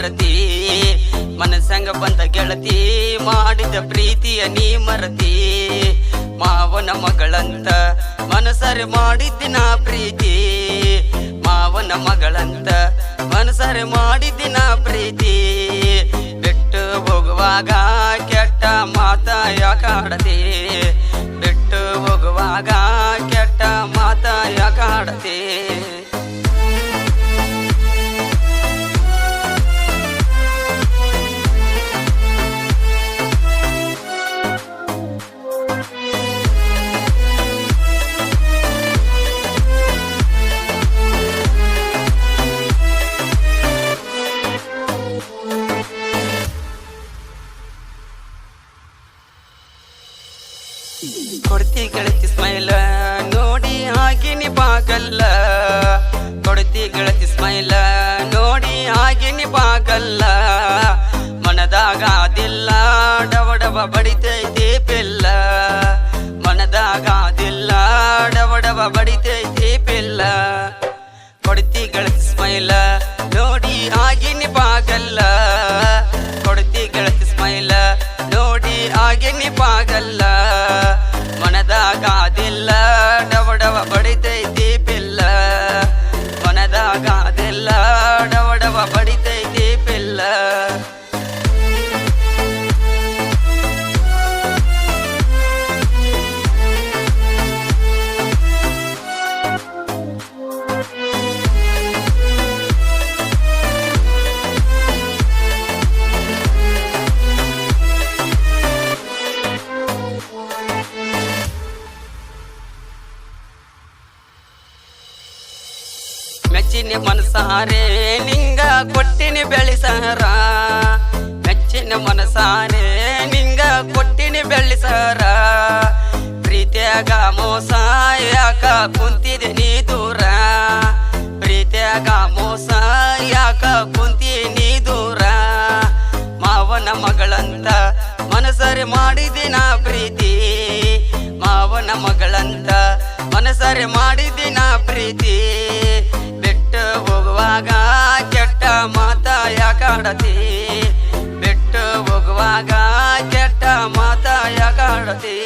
ಮರತಿ ಮನಸಂಗ ಬಂದ ಗೆಳತಿ ಮಾಡಿದ ಪ್ರೀತಿಯ ನೀ ಮರತಿ ಮಾವನ ಮಗಳಂತ ಮನಸರೆ ಮಾಡಿದ್ದಿನ ಪ್ರೀತಿ ಮಾವನ ಮಗಳಂತ ಮನಸರೆ ಮಾಡಿದ್ದಿನ ಪ್ರೀತಿ ಬಿಟ್ಟು ಹೋಗುವಾಗ ಕೆಟ್ಟ ಮಾತ ಯಾಕಾಡತಿ ಬಿಟ್ಟು ಹೋಗುವಾಗ ಕೆಟ್ಟ ಮಾತ ಯಾಕಾಡತಿ ಕೊಡ್ತಿ ಗೆಳತಿ ಸ್ಮೈಲ ನೋಡಿ ಆಗಿನಿ ಬಾಗಲ್ಲ ಕೊಡ್ತಿ ಗೆಳತಿ ಸ್ಮೈಲ ನೋಡಿ ಆಗಿನಿ ಬಾಗಲ್ಲ ಮನದಾಗಾದಿಲ್ಲ ಡವಡವ ಬಡಿತೈತಿ ಪಿಲ್ಲ ಮನದಾಗಾದಿಲ್ಲ ಡವಡವ ಬಡಿತೈತಿ ಪಿಲ್ಲ ಕೊಡ್ತಿ ಗೆಳತಿ ಸ್ಮೈಲ ನೋಡಿ ಆಗಿನಿ ಬಾಗಲ್ಲ ಕೊಡ್ತಿ ಗೆಳತಿ ಸ್ಮೈಲ ನೋಡಿ ಆಗಿನಿ ಬಾಗಲ್ಲ ಮನದಾಗಾದಿಲ್ಲ ಡವಡವ ಬಡಿತೈತಿ ಪಿಲ್ಲ ಮನದಾಗಾದಿಲ್ಲ ಡವಡವ ಬಡಿತೈತಿ ಪಿಲ್ಲ ಮೆಚ್ಚಿನ ಮನಸಾರೆ ನಿಂಗ ಕೊಟ್ಟಿನಿ ಬೆಳಿಸಾರ ಮೆಚ್ಚಿನ ಮನಸಾರೆ ನಿಂಗ ಕೊಟ್ಟಿನಿ ಬೆಳಿಸಾರ ಪ್ರೀತಿಯಾಗ ಮೋಸ ಯಾಕ ಕುಂತಿದೆ ನೀ ದೂರ ಪ್ರೀತಿಯಾಗ ಮೋಸ ಯಾಕ ಕುಂತಿ ನೀ ದೂರ ಮಾವನ ಮಗಳಂತ ಮನಸರೆ ಮಾಡಿದಿನ ಪ್ರೀತಿ ಮಾವನ ಮಗಳಂತ ಮನಸರೆ ಮಾಡಿದಿನ ಪ್ರೀತಿ ಬಿಟ್ಟು ಹೋಗುವಾಗ ಕೆಟ್ಟ ಮಾತ ಯಾಕಾಡತಿ ಬಿಟ್ಟು ಹೋಗುವಾಗ ಕೆಟ್ಟ ಮಾತ ಯಾಕಾಡತಿ